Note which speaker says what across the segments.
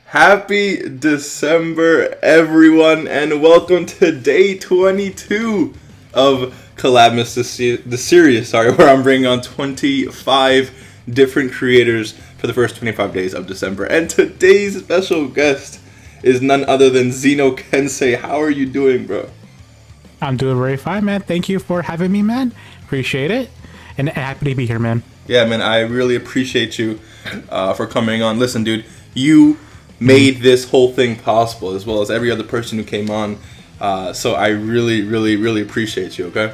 Speaker 1: Happy December, everyone, and welcome to day 22 of COLLABMAS, the series, where I'm bringing on 25 different creators for the first 25 days of December. And today's special guest is none other than XENOKENSEI. How are you doing, bro?
Speaker 2: I'm doing very fine, man. Thank you for having me, man. Appreciate it. And happy to be here, man.
Speaker 1: Yeah, man, I really appreciate you for coming on. Listen, dude, you made this whole thing possible, as well as every other person who came on. So I really appreciate you, okay?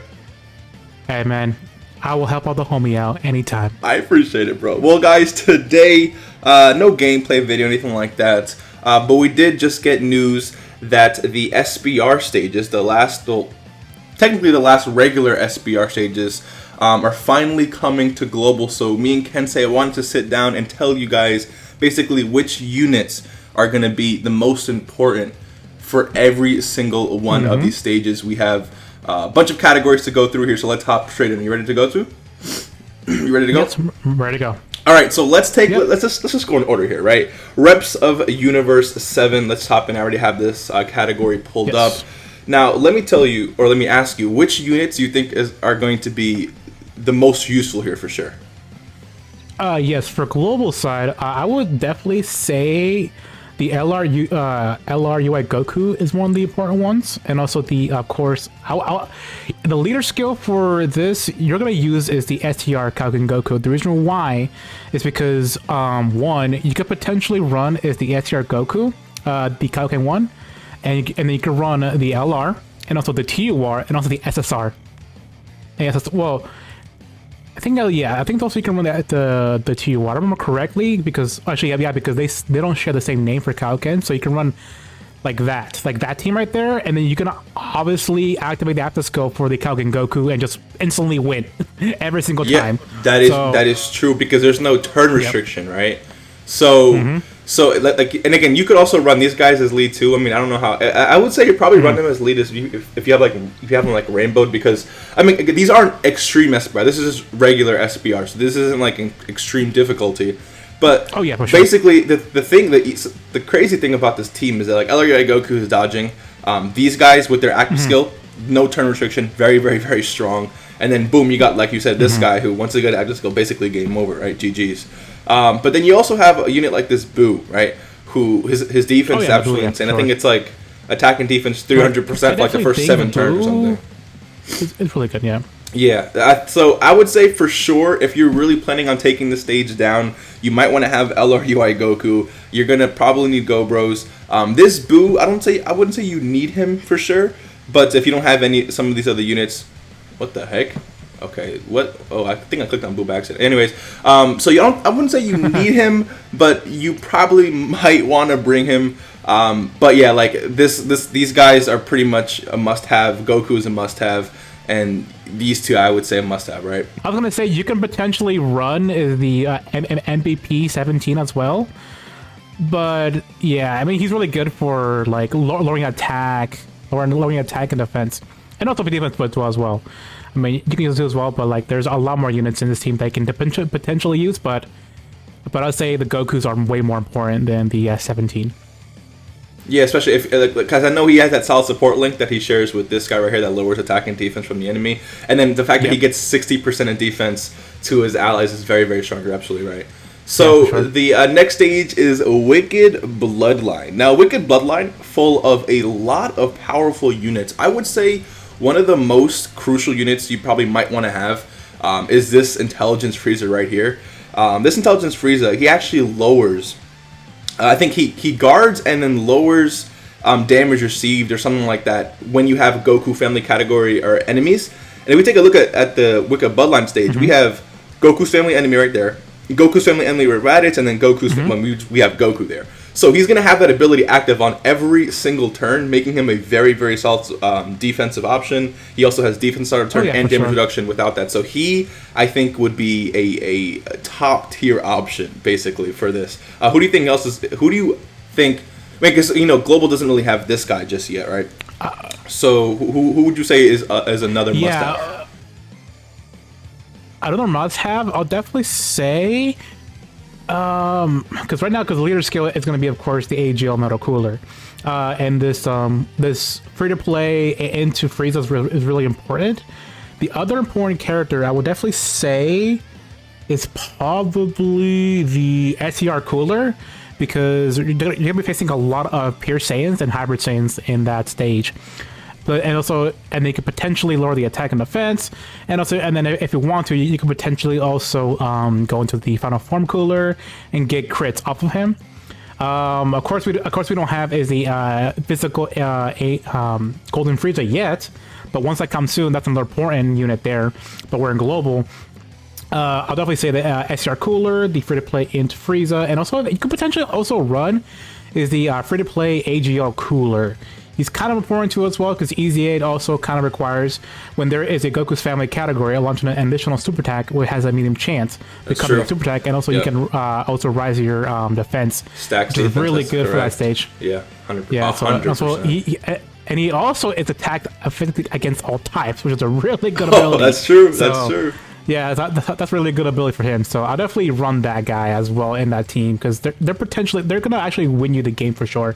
Speaker 2: Hey, man. I will help out the homie out anytime.
Speaker 1: I appreciate it, bro. Well, guys, today, no gameplay video, anything like that. But we did just get news that the SBR stages, technically the last regular SBR stages, are finally coming to global. So me and Kensei wanted to sit down and tell you guys basically which units are going to be the most important for every single one of these stages. We have a bunch of categories to go through here, so let's hop straight in. You ready to go to? You ready to go?
Speaker 2: Yes, I'm ready to go.
Speaker 1: All right, so let's just go in order here, right? Reps of Universe 7. Let's hop in. I already have this category pulled up. Now, let me ask you, which units you think are going to be the most useful here for sure?
Speaker 2: Yes, for global side, I would definitely say the LRUI Goku is one of the important ones, and also the, of course, the leader skill for this you're gonna use is the STR Kaioken Goku. The reason why is because one, you could potentially run is the STR Goku, the Kaioken 1, and then you can run the LR and also the TUR and also the SSR. Well, I think also you can run the TU. I remember correctly because because they don't share the same name for Kaioken, so you can run like that team right there, and then you can obviously activate the Aptoscope for the Kaioken Goku and just instantly win every single time.
Speaker 1: That is true because there's no turn restriction, right? So and again, you could also run these guys as lead too. I mean, I don't know how. I would say you probably run them as lead if you have them like rainbowed, because I mean these aren't extreme SBR. This is just regular SBR, so this isn't like an extreme difficulty. But for sure. Basically, the crazy thing about this team is that like LRUI Goku is dodging. These guys with their active skill, no turn restriction, very strong. And then boom, you got, like you said, this guy who once they get active skill, basically game over, right? GG's. But then you also have a unit like this Boo, right? Who his defense is absolutely insane. Sure. I think it's like attack and defense 300% for like the first 7 turns or something.
Speaker 2: It's really good, yeah.
Speaker 1: Yeah, so I would say for sure, if you're really planning on taking the stage down, you might want to have LRUI Goku. You're gonna probably need Go Bros. This Boo, I wouldn't say you need him for sure, but if you don't have some of these other units, what the heck? Okay, what? Oh, I think I clicked on Boo by accident. Anyways, so I wouldn't say you need him, but you probably might want to bring him. But yeah, like these guys are pretty much a must-have. Goku is a must-have, and these two I would say a must-have, right?
Speaker 2: I was gonna say you can potentially run the MVP 17 as well, but yeah, I mean he's really good for like lowering attack and defense, and also for defense as well. I mean, you can use it as well, but like there's a lot more units in this team that can potentially use, but I'd say the Gokus are way more important than the 17.
Speaker 1: Yeah, especially if because I know he has that solid support link that he shares with this guy right here that lowers attack and defense from the enemy, and then the fact that he gets 60% in defense to his allies is very strong. You're absolutely right. So the next stage is Wicked Bloodline. Now, Wicked Bloodline, full of a lot of powerful units. I would say one of the most crucial units you probably might want to have is this Intelligence Frieza right here. This Intelligence Frieza, he actually lowers, I think he guards and then lowers damage received or something like that when you have Goku Family category or enemies. And if we take a look at the Wicked Bloodline stage, we have Goku's Family enemy right there, Goku's Family enemy with Raditz, and then Goku's we have Goku there. So he's going to have that ability active on every single turn, making him a very solid defensive option. He also has defense start of turn and damage reduction without that. So he, I think, would be a top tier option basically for this. Who do you think? Because Global doesn't really have this guy just yet, right? So who would you say is another must-have?
Speaker 2: Another must-have, I'll definitely say Because right now, because the leader skill is going to be, of course, the AGL Metal Cooler, and this free to play into Frieza is really important. The other important character I would definitely say is probably the SER Cooler, because you're gonna be facing a lot of pure Saiyans and hybrid Saiyans in that stage. And they could potentially lower the attack and defense, and then if you want to, you could potentially also go into the final form cooler and get crits off of him. Of course, we don't have is the physical Golden Frieza yet, but once that comes soon, that's another important unit there. But we're in global. I'll definitely say the SCR Cooler, the free-to-play into Frieza, and also you could potentially also run is the free-to-play AGL Cooler. He's kind of important to as well because Easy 8 also kind of requires when there is a Gokus Family category, launching an additional super attack, which has a medium chance becoming a super attack, and also you can also rise your defense.
Speaker 1: Stacks
Speaker 2: which is really good for that stage.
Speaker 1: Yeah, 100%.
Speaker 2: Yeah, so also he also is attacked effectively against all types, which is a really good ability.
Speaker 1: Oh, that's true. That's true.
Speaker 2: Yeah, that's really good ability for him. So I'll definitely run that guy as well in that team because they're gonna actually win you the game for sure.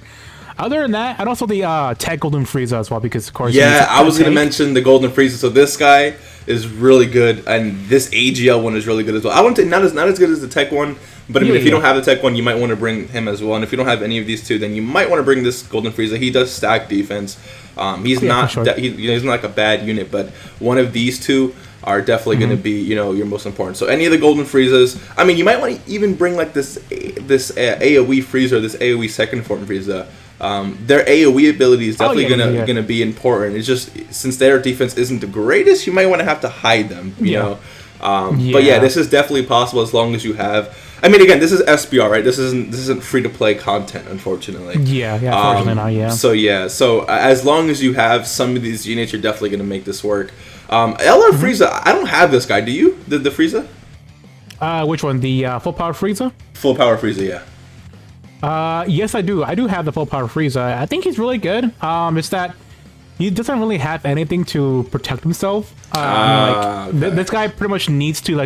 Speaker 2: Other than that, and also the Tech Golden Frieza as well, because of course.
Speaker 1: Yeah, I was gonna mention the Golden Frieza. So this guy is really good, and this AGL one is really good as well. I wouldn't say not as good as the Tech one, but I mean, if you don't have the Tech one, you might want to bring him as well. And if you don't have any of these two, then you might want to bring this Golden Frieza. He does stack defense. He's not he's not like a bad unit, but one of these two are definitely going to be, your most important. So any of the Golden Friezas, I mean, you might want to even bring like this AoE Frieza, this AoE second form Frieza. Their AoE ability is definitely gonna be important. It's just since their defense isn't the greatest, you might want to have to hide them. You know, but yeah, this is definitely possible as long as you have. I mean, again, this is SBR, right? This isn't free to play content, unfortunately.
Speaker 2: Yeah, unfortunately not. Yeah.
Speaker 1: So as long as you have some of these units, you're definitely gonna make this work. LR Frieza, I don't have this guy. Do you? The Frieza?
Speaker 2: Which one? The full power Frieza?
Speaker 1: Full power Frieza, yeah.
Speaker 2: Yes, I do. I do have the full power Frieza. I think he's really good. It's that he doesn't really have anything to protect himself. This guy pretty much needs to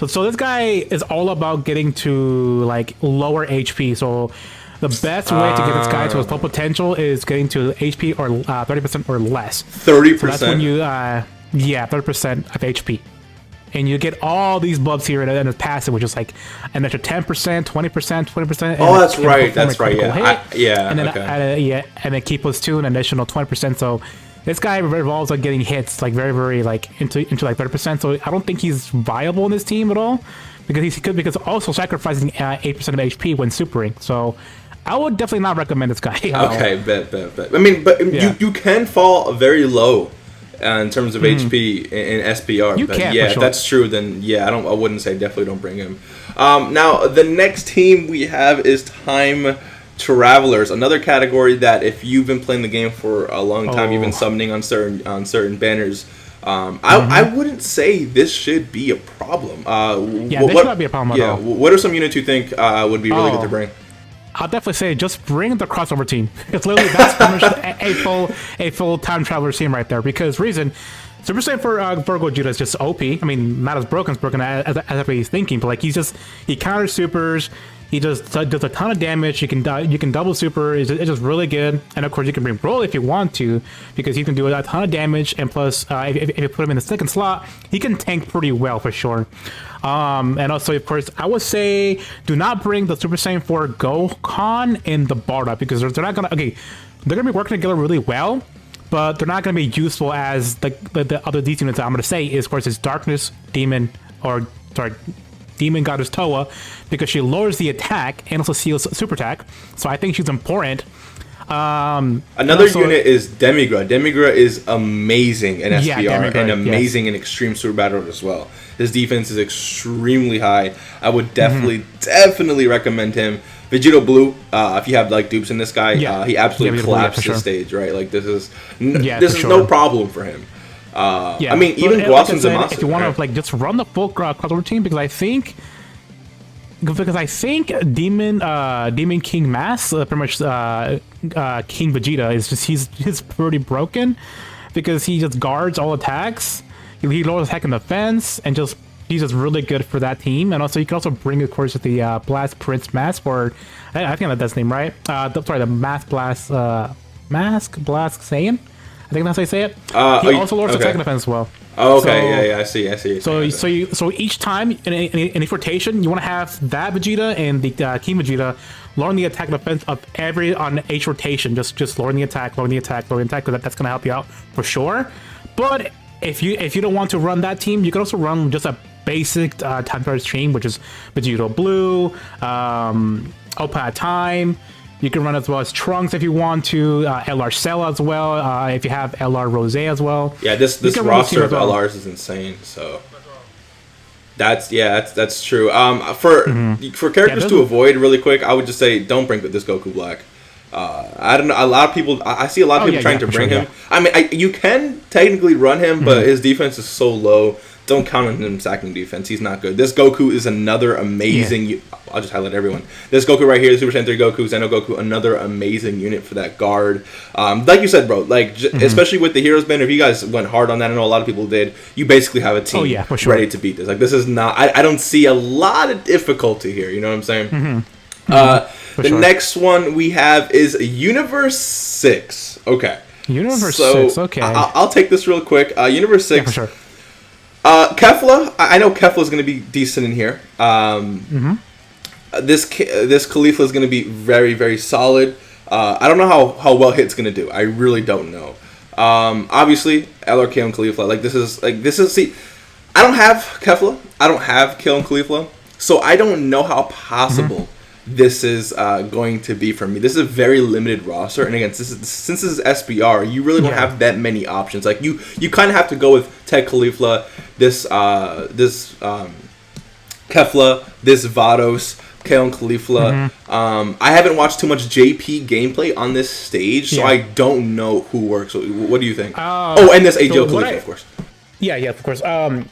Speaker 2: so this guy is all about getting to like lower HP. So the best way to get this guy to his full potential is getting to HP or 30% or less.
Speaker 1: 30%.
Speaker 2: So that's when you 30% of HP. And you get all these buffs here in his passive, which is like an extra 10%, 20%, 20%.
Speaker 1: Oh, that's right. That's right. Yeah.
Speaker 2: And then and then keep us to an additional 20%. So this guy revolves on getting hits like very, very like into like 30%. So I don't think he's viable in this team at all because also sacrificing 8% of HP when supering. So I would definitely not recommend this guy.
Speaker 1: Okay, bet. I mean, but you can fall very low. In terms of HP in SBR, if that's true, then I wouldn't say definitely don't bring him. Now the next team we have is Time Travelers, another category that if you've been playing the game for a long time, you've been summoning on certain banners. I wouldn't say this should be a problem.
Speaker 2: This should not be a problem at all.
Speaker 1: What are some units you think would be really good to bring?
Speaker 2: I'll definitely say just bring the crossover team. It's literally that's pretty much a full Time Traveler team right there. Because reason, Super Saiyan for Vegeta is just OP. I mean, not as broken as everybody's thinking, but like he counters supers. He just does a ton of damage. You can double super. It's just really good. And of course, you can bring Broly if you want to, because he can do a ton of damage. And plus, if you put him in the second slot, he can tank pretty well for sure. And also, of course, I would say do not bring the Super Saiyan 4 Dokkan in the Barda, because they're not gonna. Okay, they're gonna be working together really well, but they're not gonna be useful as the other DC units that I'm gonna say is, of course, it's Darkness Demon Demon Goddess Toa, because she lowers the attack and also seals super attack. So I think she's important.
Speaker 1: Another unit is Demigra. Demigra is amazing in SBR and amazing in Extreme Super Battle as well. His defense is extremely high. I would definitely recommend him. Vegeta Blue, if you have like dupes in this guy, he absolutely collapsed this stage, right? Like this is no problem for him. I mean, even Guasun Zamasu.
Speaker 2: If you want to just run the full crossover team, because I think Demon King Mass, pretty much King Vegeta is just he's pretty broken, because he just guards all attacks. He lowers attack and defense, and just He's just really good for that team, and also you can also bring, of course, the Blast Prince mask, or I think that's his name, right? The Mask Blast Saiyan. I think that's how you say it. He also lowers attack and defense as well.
Speaker 1: Oh, okay, yeah, I see.
Speaker 2: So each time in each rotation, you want to have that Vegeta and the King Vegeta lowering the attack and defense of on each rotation. Just lowering the attack, because that's gonna help you out for sure. But if you don't want to run that team, you can also run just a basic time first team, which is Vegeta Blue, Oppa Time. You can run as well as Trunks if you want to, LR Cell as well, if you have LR Rose as well.
Speaker 1: Yeah, this roster of LRs is insane, so that's true. For characters to avoid really quick, I would just say don't bring this Goku Black. I don't know, a lot of people, I see a lot of people trying to bring him. I mean, you can technically run him, but his defense is so low. Don't count on him sacking defense. He's not good. This Goku is another amazing... I'll just highlight everyone. This Goku right here, the Super Saiyan 3 Goku, Xeno Goku, another amazing unit for that guard. Like you said, bro, like especially with the Heroes Band, if you guys went hard on that, I know a lot of people did, you basically have a team ready to beat this. Like, this is not... I don't see a lot of difficulty here, you know what I'm saying? The next one we have is Universe 6. Okay.
Speaker 2: Universe 6, okay.
Speaker 1: I'll take this real quick. Universe 6...
Speaker 2: Yeah, for sure.
Speaker 1: Kefla, I know Kefla is going to be decent in here. This Khalifa is going to be very, very solid. I don't know how well Hit's going to do. I really don't know. Obviously, LRK and Khalifa. See, I don't have Kefla. I don't have Kill and Khalifa. So I don't know how possible this is going to be for me. This is a very limited roster, and again, since this is SBR, you really don't have that many options. Like you kind of have to go with Ted Khalifa, this Kefla, this Vados, Kaon Khalifa. I haven't watched too much JP gameplay on this stage, so I don't know who works. So what do you think? And this AGL Khalifa, of course.
Speaker 2: Yeah, of course.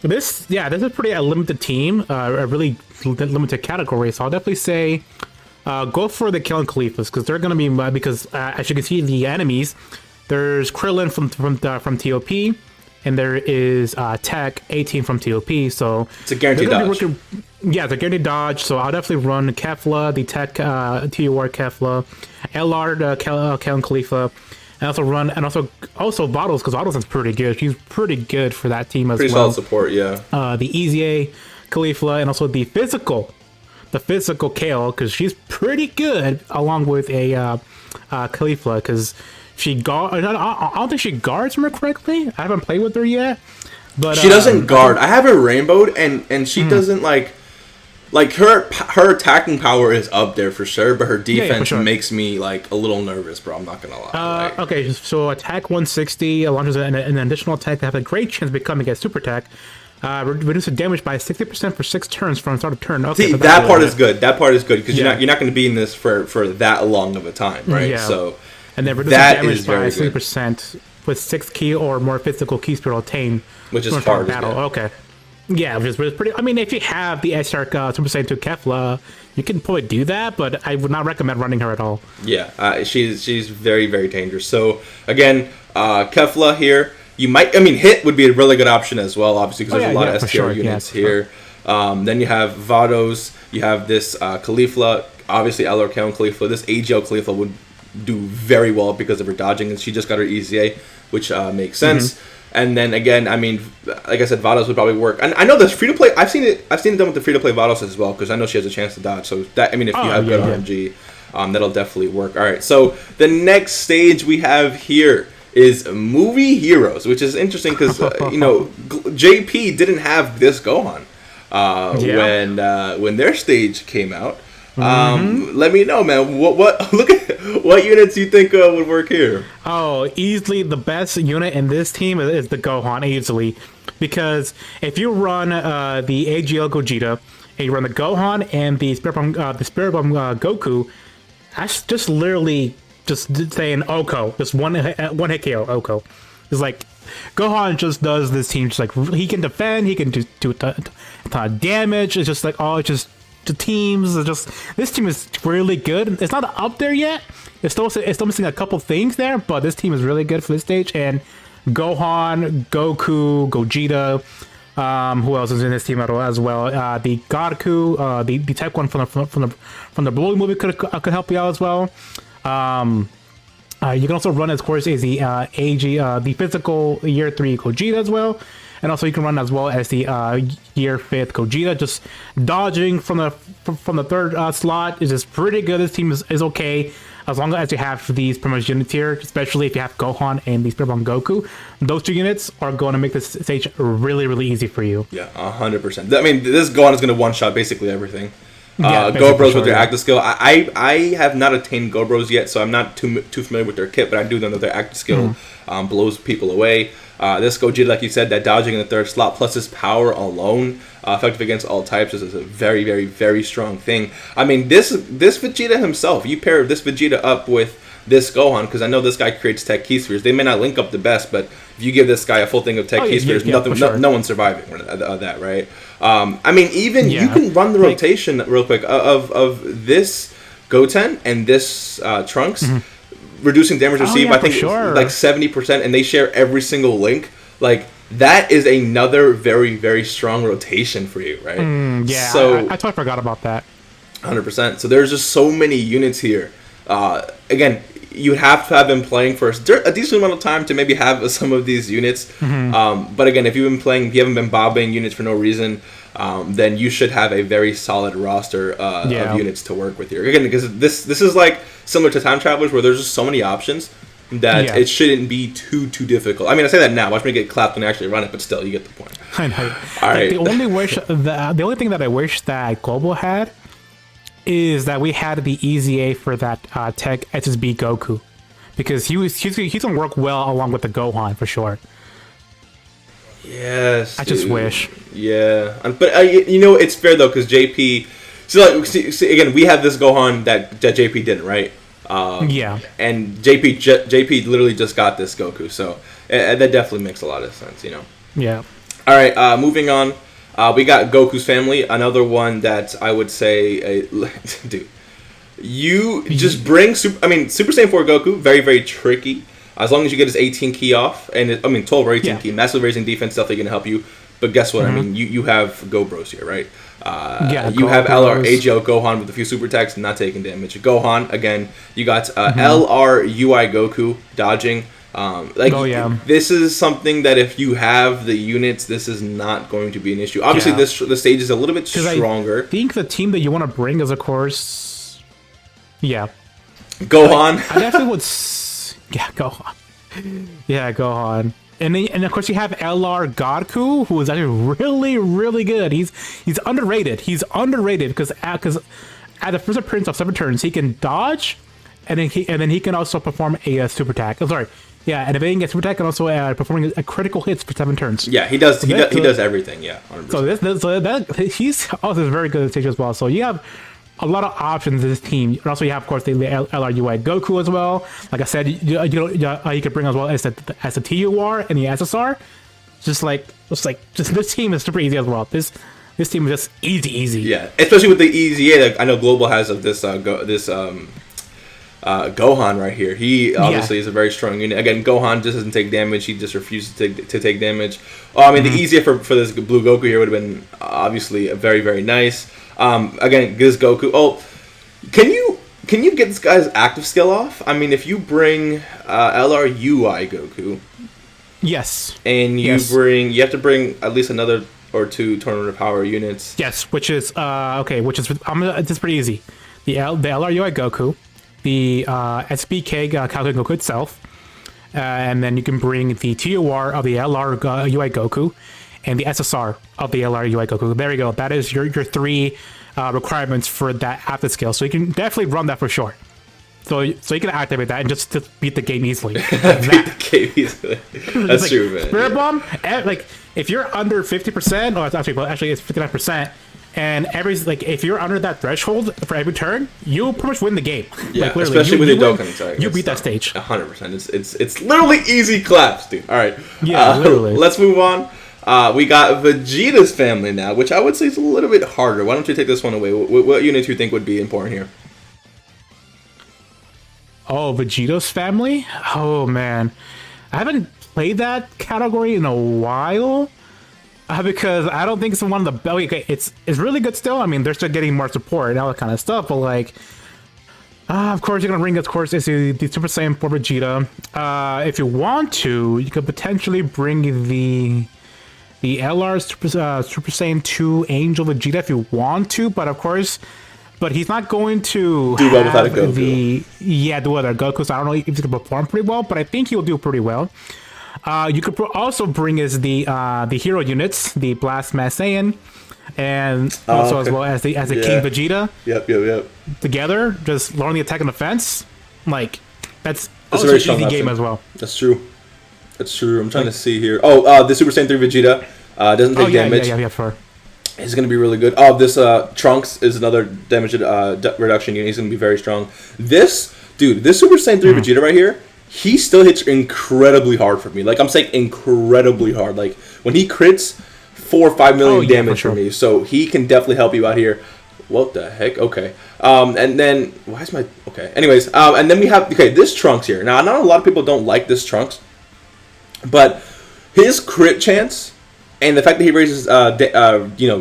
Speaker 2: This is pretty a limited team, a really limited category. So I'll definitely say go for the Kill and Khalifas, because they're going to be, because as you can see, the enemies, there's Krillin from TOP, and there is Tech 18 from TOP. So
Speaker 1: it's a guaranteed dodge.
Speaker 2: It's a guaranteed dodge. So I'll definitely run Kefla, the Tech TUR Kefla, LR the Kill and Khalifa. And also Vados, because Vados is pretty good. She's pretty good for that team as well.
Speaker 1: Pretty solid support, yeah.
Speaker 2: The Easy Khalifa, and also the physical Kale, because she's pretty good, along with a Khalifa, because I don't think she guards her correctly. I haven't played with her yet, but
Speaker 1: she doesn't guard. I have her rainbowed, and she doesn't like her attacking power is up there for sure, but her defense makes me like a little nervous, bro. I'm not gonna lie.
Speaker 2: Okay, so attack 160 launches an additional attack that has a great chance of becoming a super attack. Reduces damage by 60% for 6 turns from start of turn. Okay,
Speaker 1: see, that part is good. That part is good because you're not going to be in this for that long of a time, right?
Speaker 2: Yeah.
Speaker 1: So
Speaker 2: and then reduces damage by 60% with 6 key or more physical keys per obtain,
Speaker 1: which is hard.
Speaker 2: Battle. Okay. Yeah, which is pretty. I mean, if you have the SR Super Saiyan 2 Kefla, you can probably do that, but I would not recommend running her at all.
Speaker 1: Yeah, she's very, very dangerous. So again, Kefla here. You might. I mean, Hit would be a really good option as well, obviously, because there's a lot of STR units here. Then you have Vados. You have this Khalifa. Obviously, LR Kaon Khalifa. This AGL Khalifa would do very well because of her dodging, and she just got her EZA, which makes sense. And then again, I mean, like I said, Vados would probably work. And I know there's free to play. I've seen it done with the free to play Vados as well, because I know she has a chance to dodge. So that, I mean, if you have good RNG, that'll definitely work. All right. So the next stage we have here is Movie Heroes, which is interesting because JP didn't have this Gohan when their stage came out. Let me know, man. What look at what units you think would work here?
Speaker 2: Oh, easily the best unit in this team is the Gohan, easily, because if you run the AGL Gogeta and you run the Gohan and the Spirit Bomb Goku, that's just literally just saying Oko, just one hit KO Oko. It's like Gohan just does this team just like he can defend, he can do a ton of damage. It's just like the teams are just, this team is really good. It's not up there yet. It's still missing a couple things there, but this team is really good for this stage. And Gohan, Goku, Gogeta, Who else is in this team as well? The Goku, the Type 1 from the Broly movie could help you out as well. You can also run, of course, as the the physical year 3 Gogeta as well. And also you can run as well as the year 5th Gogeta. Just dodging from the third slot is just pretty good. This team is okay as long as you have these pretty much units here, especially if you have Gohan and the Spirit Bomb Goku. Those 2 units are going to make this stage really, really easy for you.
Speaker 1: Yeah, 100%. I mean, this Gohan is going to one-shot basically everything.
Speaker 2: Yeah,
Speaker 1: Go Bros with their active skill. I have not attained Go Bros yet, so I'm not too familiar with their kit, but I do know that their active skill blows people away. This Gogeta, like you said, that dodging in the third slot plus his power alone, effective against all types, is a very, very, very strong thing. I mean, this Vegeta himself, you pair this Vegeta up with this Gohan, because I know this guy creates Tech Key Spheres. They may not link up the best, but if you give this guy a full thing of Tech Key Spheres, no one's surviving that, right? I mean, even you can run the rotation real quick of this Goten and this Trunks, reducing damage received, I think like 70%, and they share every single link. Like, that is another very, very strong rotation for you, right?
Speaker 2: Yeah,
Speaker 1: so
Speaker 2: I totally forgot about that.
Speaker 1: 100%. So there's just so many units here. Again, you have to have been playing for a decent amount of time to maybe have some of these units. But again, if you haven't been bobbing units for no reason, then you should have a very solid roster of units to work with here. Again, because this is like similar to Time Travelers, where there's just so many options that it shouldn't be too difficult. I mean, I say that now. Watch me get clapped when I actually run it, but still, you get the point.
Speaker 2: I know.
Speaker 1: All right.
Speaker 2: The only thing that I wish that Global had is that we had the EZA for that Tech SSB Goku, because he's gonna work well along with the Gohan for sure.
Speaker 1: Yes,
Speaker 2: I just wish.
Speaker 1: Yeah, but it's fair though, because JP. So see, again, we have this Gohan that JP didn't, right?
Speaker 2: Yeah.
Speaker 1: And JP literally just got this Goku, so that definitely makes a lot of sense,
Speaker 2: Yeah.
Speaker 1: All right, moving on. We got Goku's Family, another one that I would say, dude, you just bring Super Saiyan 4 Goku, very, very tricky. As long as you get his 18 key off, and 12 or 18 key, massive raising defense, definitely going to help you. But guess what? I mean, you have Go Bros here, right? You have LR AGL Gohan with a few super attacks, not taking damage. Gohan, again, you got LR UI Goku dodging. This is something that if you have the units, this is not going to be an issue. Obviously, the stage is a little bit stronger.
Speaker 2: I think the team that you want to bring is, of course,
Speaker 1: Gohan.
Speaker 2: I definitely would. Gohan. Yeah, Gohan. And of course you have LR Goku, who is actually really, really good. He's underrated. He's underrated because at the first appearance of 7 turns, he can dodge, and then he can also perform a super attack. I'm sorry. Yeah, and if he can get super attack, and also performing a critical hits for 7 turns.
Speaker 1: Yeah, he does. He does everything. Yeah,
Speaker 2: 100%. So he's also very good at the stage as well. So you have a lot of options in this team. And also you have, of course, the LRUI Goku as well. Like I said, you could bring as well as the TUR and the SSR. Just this team is super easy as well. This team is just easy.
Speaker 1: Yeah, especially with the EZA that I know Global has of this Gohan right here. He obviously is a very strong unit. Again, Gohan just doesn't take damage. He just refuses to take damage. The easier for this blue Goku here would have been obviously very, very nice. Again, this Goku. Oh, can you get this guy's active skill off? I mean, if you bring LRUI Goku,
Speaker 2: yes,
Speaker 1: and you have to bring at least another or 2 tournament of power units.
Speaker 2: Yes, which is it's pretty easy. The LRUI Goku, the SBK Calculated Goku itself, and then you can bring the TOR of the LRUI Goku, and the SSR of the LRUI Goku. There you go. That is your 3 requirements for that active skill. So you can definitely run that for sure. So you can activate that and just beat the game easily.
Speaker 1: Beat the game easily. That's true, man.
Speaker 2: Spirit Bomb, if you're under 50%, or actually it's 59%, and if you're under that threshold for every turn, you'll pretty much win the game.
Speaker 1: Yeah, especially with the Dokkan.
Speaker 2: You beat that stage.
Speaker 1: 100%. It's literally easy claps, dude. All right.
Speaker 2: Yeah, literally.
Speaker 1: Let's move on. We got Vegeta's Family now, which I would say is a little bit harder. Why don't you take this one away? What unit do you think would be important here?
Speaker 2: Oh, Vegeta's Family? Oh, man. I haven't played that category in a while. Because I don't think it's one of the okay, it's really good still. I mean, they're still getting more support and all that kind of stuff, but like, of course, you're gonna bring, of course, is the Super Saiyan 4 Vegeta. If you want to, you could potentially bring the LR Super Saiyan 2 Angel Vegeta if you want to, but of course, but he's not going to
Speaker 1: do well without a Goku.
Speaker 2: Do other Goku. So I don't know if he can perform pretty well, but I think he'll do pretty well. You could also bring is the hero units, the Blast Mass Saiyan, and also as well as the King Vegeta.
Speaker 1: Yep.
Speaker 2: Together, just learn the attack and defense. Like that's
Speaker 1: a
Speaker 2: very easy game as well.
Speaker 1: That's true. I'm trying to see here. The Super Saiyan 3 Vegeta doesn't take damage.
Speaker 2: Yeah, sure.
Speaker 1: He's going to be really good. This Trunks is another damage reduction unit. He's going to be very strong. This Super Saiyan 3 Vegeta right here, he still hits incredibly hard for me. Like, I'm saying incredibly hard. Like, when he crits, 4 or 5 million damage for me. So he can definitely help you out here. What the heck? Okay. And then, why is my... Okay. Anyways, and then we have... Okay, this Trunks here. Now, I know a lot of people don't like this Trunks, but his crit chance and the fact that he raises,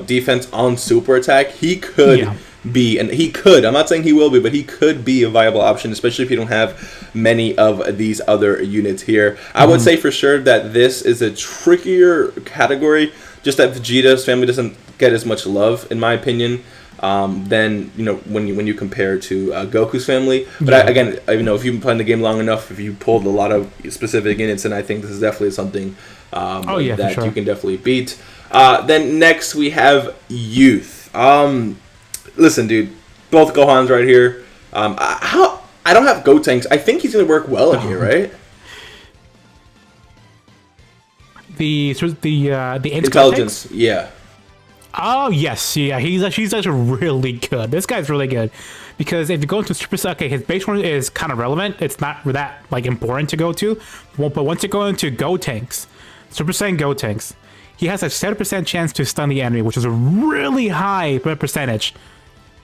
Speaker 1: defense on super attack, he could... I'm not saying he will be, but he could be a viable option, especially if you don't have many of these other units here. I would say for sure that this is a trickier category, just that Vegeta's family doesn't get as much love, in my opinion, than, when you compare to Goku's family. But again, if you've been playing the game long enough, if you pulled a lot of specific units, and I think this is definitely something that you can definitely beat. Then next we have Youth. Listen, dude, both Gohans right here. I don't have Gotenks. I think he's gonna work well in here, right?
Speaker 2: The
Speaker 1: intelligence, yeah.
Speaker 2: Oh yes, yeah. He's actually really good. This guy's really good because if you go into Super Saiyan, okay, his base one is kind of relevant. It's not that like important to go to, but once you go into Gotenks, Super Saiyan Gotenks, he has a 70% chance to stun the enemy, which is a really high percentage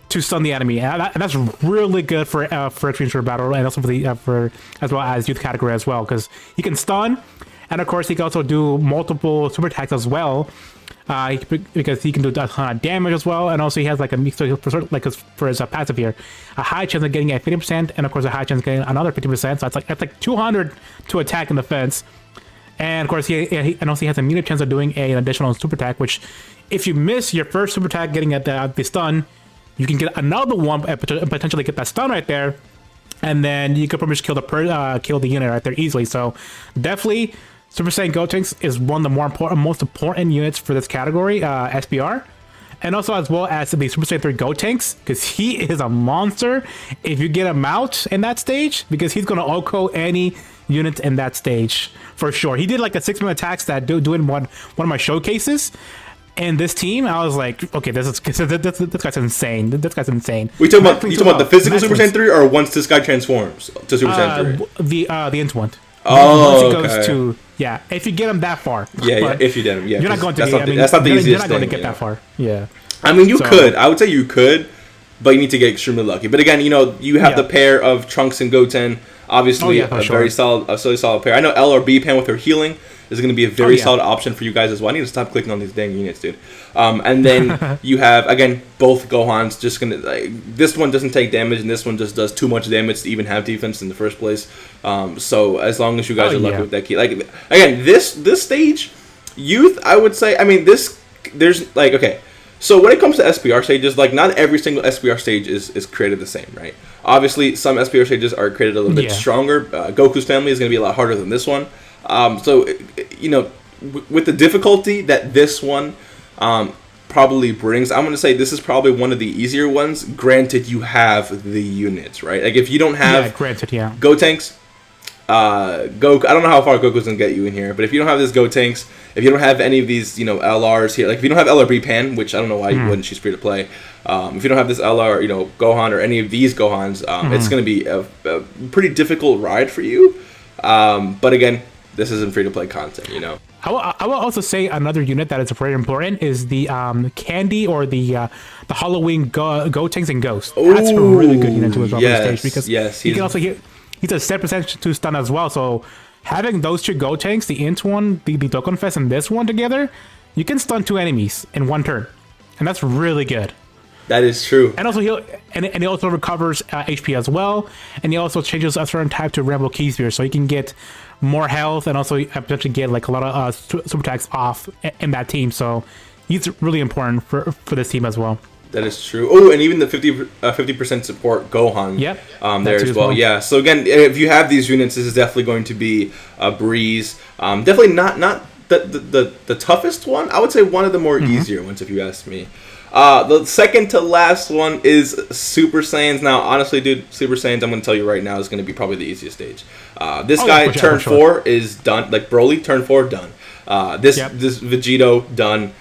Speaker 2: to stun the enemy, and that's really good for entry into a battle, and also for as well as Youth category as well, because he can stun, and of course he can also do multiple super attacks as well, because he can do a ton of damage as well, and also he has like for his passive here, a high chance of getting a 50%, and of course a high chance of getting another 50%. So that's like 200 to attack in defense. And of course, he has a medium chance of doing an additional super attack, which, if you miss your first super attack getting at the stun, you can get another one and potentially get that stun right there, and then you could pretty much kill the unit right there easily. So definitely, Super Saiyan Gotenks is one of the most important units for this category, SBR. And also as well as the Super Saiyan 3 Gotenks, because he is a monster if you get him out in that stage, because he's going to OHKO any units in that stage for sure. He did like a 6-minute attacks that do in one of my showcases. And this team, I was like, okay, this guy's insane. This guy's insane.
Speaker 1: You talking about the physical Super Saiyan 3, or once this guy transforms to Super Saiyan 3?
Speaker 2: The int one.
Speaker 1: Oh,
Speaker 2: once it goes to, if you get him that far.
Speaker 1: Yeah, if you get him,
Speaker 2: you're not going to.
Speaker 1: That's not the easiest thing.
Speaker 2: You're not going to get that far. Yeah.
Speaker 1: I mean, you could. I would say you could, but you need to get extremely lucky. But again, you have the pair of Trunks and Goten. Obviously, very solid pair. I know L or B Pan with her healing is going to be a very solid option for you guys as well. I need to stop clicking on these dang units, dude. And then you have, again, both Gohans just going to... this one doesn't take damage, and this one just does too much damage to even have defense in the first place. So as long as you guys are lucky with that key... Like, again, this stage, Youth, I would say... I mean, there's, like, okay... So when it comes to SBR stages, like, not every single SBR stage is created the same, right? Obviously, some SBR stages are created a little bit stronger. Goku's Family is going to be a lot harder than this one. So, with the difficulty that this one probably brings, I'm going to say this is probably one of the easier ones, granted you have the units, right? Like, if you don't have Gotenks, I don't know how far Goku's going to get you in here, but if you don't have this Gotenks, if you don't have any of these, LRs here, like if you don't have LR Pan, which I don't know why you wouldn't, she's free to play. If you don't have this LR, Gohan or any of these Gohans, it's going to be a pretty difficult ride for you. But again, this isn't free to play content,
Speaker 2: I will also say another unit that is very important is the Candy or the Halloween Gotenks and Ghost. That's a really good unit to as well on the stage, because he can also he's a 7% to stun as well. So having those two Gotenks, the Int one, the Dokkan Fest, and this one together, you can stun 2 enemies in 1 turn, and that's really good.
Speaker 1: That is true.
Speaker 2: And also he also recovers HP as well, and he also changes a certain type to Rainbow Key Sphere, so you can get more health and also potentially get like a lot of super attacks off in that team. So he's really important for this team as well.
Speaker 1: That is true. Oh, and even the 50% support Gohan.
Speaker 2: Yep.
Speaker 1: There as well. Yeah. So again, if you have these units, this is definitely going to be a breeze. Definitely not the toughest one. I would say one of the more easier ones, if you ask me. The second to last one is Super Saiyans. Now, honestly, dude, Super Saiyans, I'm going to tell you right now, is going to be probably the easiest stage. This guy, turn 4 is done. Like Broly, turn 4, done. This Vegito, done.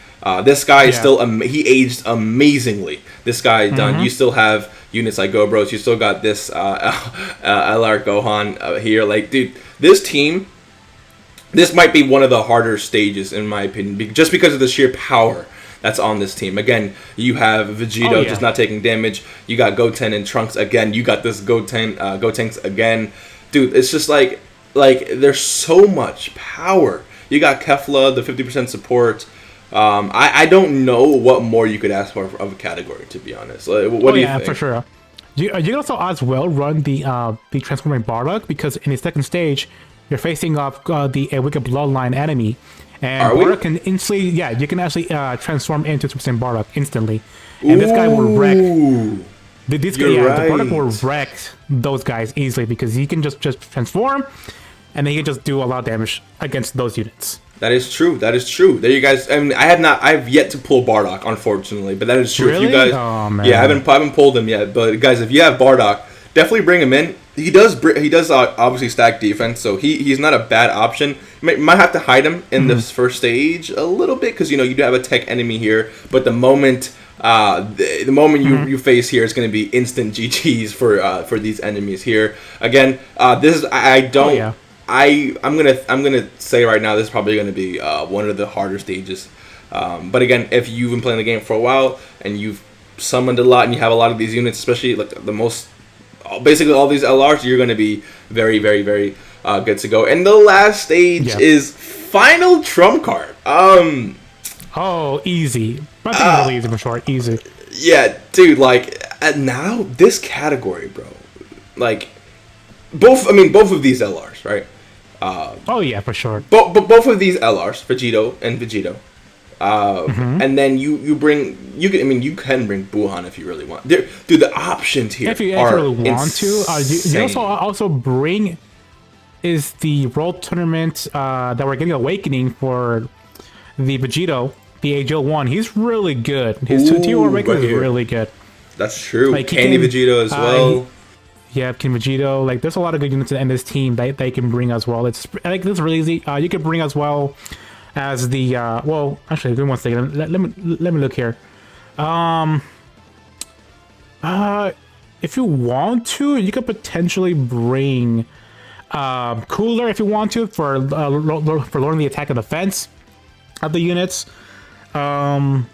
Speaker 1: This guy is still, he aged amazingly. This guy, done. You still have units like Go-Bros. You still got this LR Gohan here. Like, dude, this team, this might be one of the harder stages, in my opinion, just because of the sheer power that's on this team. Again, you have Vegito just not taking damage. You got Goten and Trunks again. You got this Gotenks again. Dude, it's just like there's so much power. You got Kefla, the 50% support. I don't know what more you could ask for of a category, to be honest. What do you think?
Speaker 2: For sure. You can also as well run the transforming Bardock, because in the second stage, you're facing off the wicked bloodline enemy. And Bardock can instantly, you can actually transform into Super Saiyan Bardock instantly. And this guy will wreck. The Bardock will wreck those guys easily, because he can just transform, and then he can just do a lot of damage against those units.
Speaker 1: That is true. That is true. There you guys. I mean, I've yet to pull Bardock, unfortunately, but that is true.
Speaker 2: Really?
Speaker 1: If you guys,
Speaker 2: oh, man.
Speaker 1: Yeah, I haven't pulled him yet. But guys, if you have Bardock, definitely bring him in. He does obviously stack defense, so he's not a bad option. You might have to hide him in this first stage a little bit, because you do have a tech enemy here. But the moment you face here, it's going to be instant GGs for these enemies here. Again, this is I'm gonna say right now, this is probably gonna be one of the harder stages. But again, if you've been playing the game for a while and you've summoned a lot and you have a lot of these units, especially like basically all these LRs, you're gonna be very, very, very good to go. And the last stage is Final Trump Card.
Speaker 2: Easy. I think really easy for short. Easy.
Speaker 1: Yeah, dude. Like now, this category, bro. Like both of these LRs, right?
Speaker 2: For sure.
Speaker 1: Both of these LRs, Vegito and Vegito. And then you can bring Buhan if you really want. Dude, the options here
Speaker 2: if you
Speaker 1: are
Speaker 2: really want
Speaker 1: insane.
Speaker 2: You also bring is the World Tournament that we're getting Awakening for the Vegito, the Age 01. He's really good. His 2-tier ranking is really good.
Speaker 1: That's true. Like Candy Vegito as well.
Speaker 2: King Vegito. Like, there's a lot of good units in this team that they can bring as well. It's really easy. You can bring as well as the actually, give me 1 second. Let me look here. If you want to, you could potentially bring Cooler if you want to for lowering the attack and defense of the units. Also,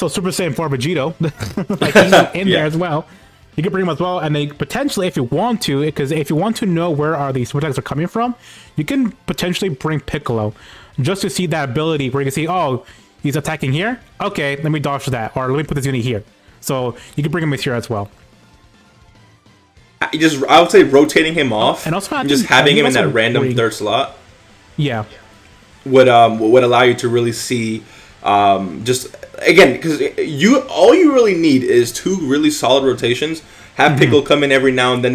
Speaker 2: Super Saiyan 4 Vegito, like he's in there as well. You can bring him as well, and then potentially, if you want to, because if you want to know where are these super attacks are coming from, you can potentially bring Piccolo, just to see that ability where you can see, oh, he's attacking here. Okay, let me dodge that, or let me put this unit here. So you can bring him here as well.
Speaker 1: I would say rotating him off, and also just having him in that random third slot.
Speaker 2: Yeah,
Speaker 1: would allow you to really see, just again, because all you really need is 2 really solid rotations. Have Piccolo come in every now and then.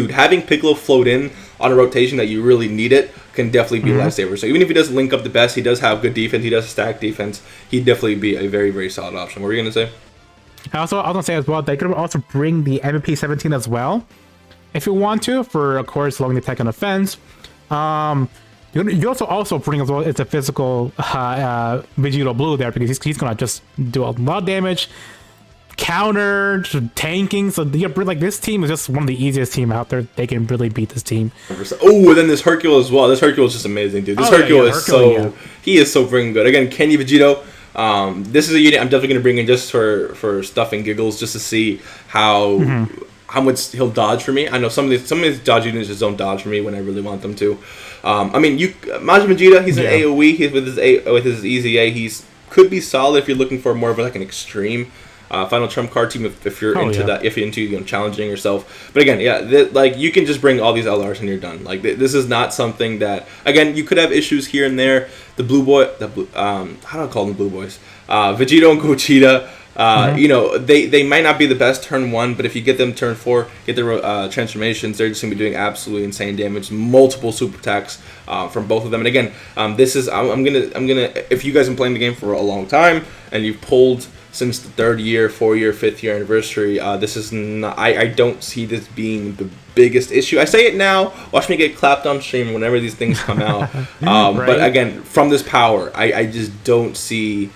Speaker 1: Having Piccolo float in on a rotation that you really need it can definitely be a lifesaver. So even if he doesn't link up the best, he does have good defense. He does stack defense. He'd definitely be a very, very solid option. What were you gonna say?
Speaker 2: I was gonna say as well, they could also bring the MVP 17 as well, if you want to, for of course lowering the attack and offense. You also bring as well, it's a physical Vegito Blue there, because he's gonna just do a lot of damage, counter, tanking. So like, this team is just one of the easiest team out there. They can really beat this team.
Speaker 1: Oh, and then this Hercule as well. This Hercule is just amazing, dude. This Hercule is he is so freaking good. Again, Kenny Vegito. This is a unit I'm definitely gonna bring in just for stuff and giggles, just to see how how much he'll dodge for me. I know some of these dodge units just don't dodge for me when I really want them to. I mean, Majin Vegeta, he's an AOE. He's with his easy A. He's could be solid if you're looking for more of like an extreme final trump card team if you're into that, if you're into challenging yourself. But again, like you can just bring all these LRs and you're done. Like this is not something that, again, you could have issues here and there. The blue boy, how do I call them blue boys? Vegeta and Gogeta. They might not be the best turn 1, but if you get them turn 4, get their transformations, they're just gonna be doing absolutely insane damage, multiple super attacks from both of them. And again, this is I'm gonna if you guys have been playing the game for a long time and you've pulled since the 3rd year, 4th year, 5th year anniversary, this is not. I don't see this being the biggest issue. I say it now. Watch me get clapped on stream whenever these things come out. Right. But again, from this power, I just don't see.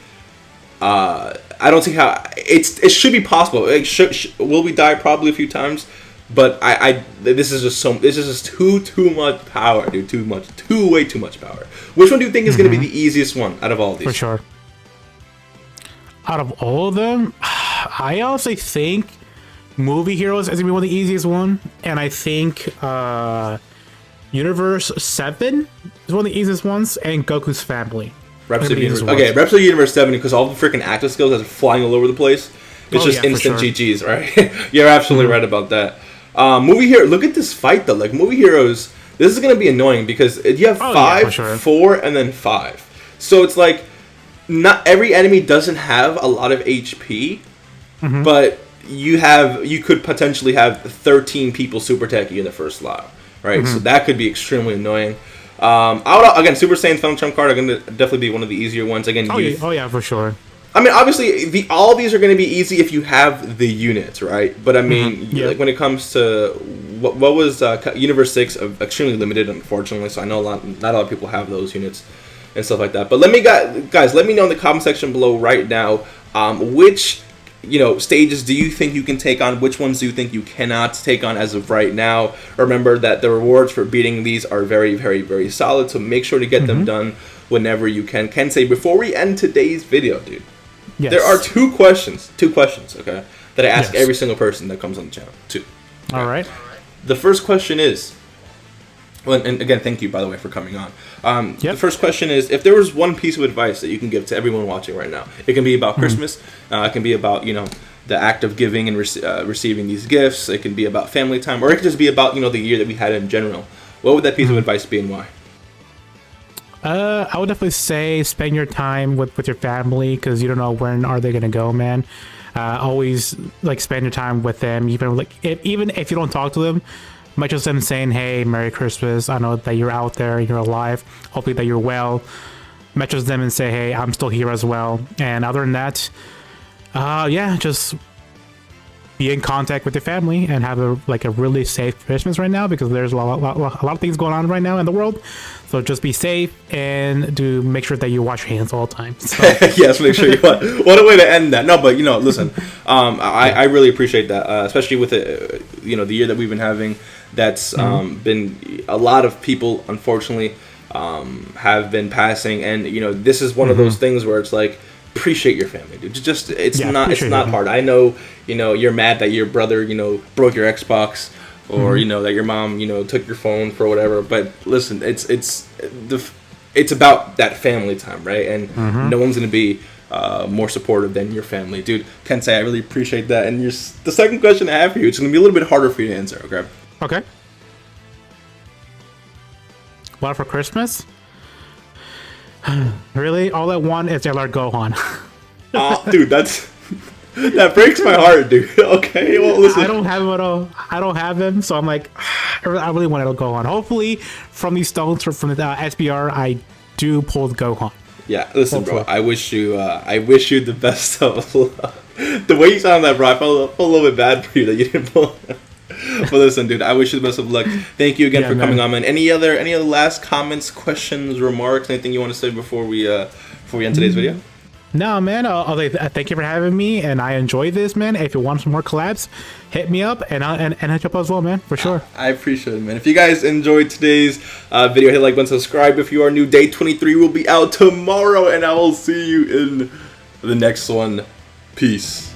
Speaker 1: I don't see how it should be possible. Will we die probably a few times? But this is just too much power, dude. Way too much power. Which one do you think is going to be the easiest one out of all of these?
Speaker 2: For sure. Out of all of them, I honestly think Movie Heroes is going to be one of the easiest one, and I think Universe 7 is one of the easiest ones, and Goku's Family.
Speaker 1: Rhapsody Universe 7, because all the freaking active skills are flying all over the place. It's just instant GGs, right? You're absolutely right about that. Movie Hero, look at this fight though. Like Movie Heroes, this is gonna be annoying because you have 5, 4, and then 5. So it's like not every enemy doesn't have a lot of HP, but you could potentially have 13 people super attacking you in the first slot, right? So that could be extremely annoying. Again, Super Saiyan Final Trump card are going to definitely be one of the easier ones. Again,
Speaker 2: for sure.
Speaker 1: I mean, obviously, all of these are going to be easy if you have the units, right? But I mean, like when it comes to what was Universe 6, extremely limited, unfortunately. So I know not a lot of people have those units and stuff like that. But guys, let me know in the comment section below right now which stages do you think you can take on? Which ones do you think you cannot take on as of right now? Remember that the rewards for beating these are very, very, very solid, so make sure to get them done whenever you can. Kensei, before we end today's video, dude, there are two questions, okay, that I ask every single person that comes on the channel. 2. Okay?
Speaker 2: All right.
Speaker 1: The first question is, and again, thank you, by the way, for coming on. The first question is, if there was one piece of advice that you can give to everyone watching right now, it can be about Christmas, it can be about, the act of giving and receiving these gifts, it can be about family time, or it could just be about, the year that we had in general. What would that piece of advice be and why?
Speaker 2: I would definitely say spend your time with your family, because you don't know when are they going to go, man. Always, spend your time with them, even if you don't talk to them. Message them saying, hey, Merry Christmas, I know that you're out there, you're alive, hopefully that you're well. Message them and say, hey, I'm still here as well. And other than that, just be in contact with your family and have a really safe Christmas right now, because there's a lot of things going on right now in the world. So just be safe and make sure that you wash your hands all the time. So.
Speaker 1: Yes, make sure you wash. What a way to end that. No, but listen, I really appreciate that, especially with the year that we've been having. That's been a lot of people, unfortunately, have been passing, and this is one of those things where it's like, appreciate your family, dude. It's not hard. I know you're mad that your brother broke your Xbox, or that your mom took your phone for whatever. But listen, it's about that family time, right? And no one's gonna be more supportive than your family, dude. Kensei, I really appreciate that. And the second question I have for you, it's gonna be a little bit harder for you to answer. Okay.
Speaker 2: Okay. What for Christmas? Really? All I want is LR Gohan.
Speaker 1: Dude, that breaks my heart, dude. Okay, well, listen.
Speaker 2: I don't have him at all. I don't have him, so I'm like, I really want to Gohan. Hopefully, from these stones or from the SBR, I do pull the Gohan.
Speaker 1: Yeah, listen, bro. I wish you the best of luck. The way you sound that, bro, I felt a little bit bad for you that you didn't pull. But listen, dude, I wish you the best of luck. Thank you again for coming on, man. Any other last comments, questions, remarks, anything you want to say before we end today's video?
Speaker 2: No, man. Thank you for having me, and I enjoyed this, man. If you want some more collabs, hit me up, and hit you up as well, man, for sure.
Speaker 1: I appreciate it, man. If you guys enjoyed today's video, hit the like button, subscribe. If you are new, day 23 will be out tomorrow, and I will see you in the next one. Peace.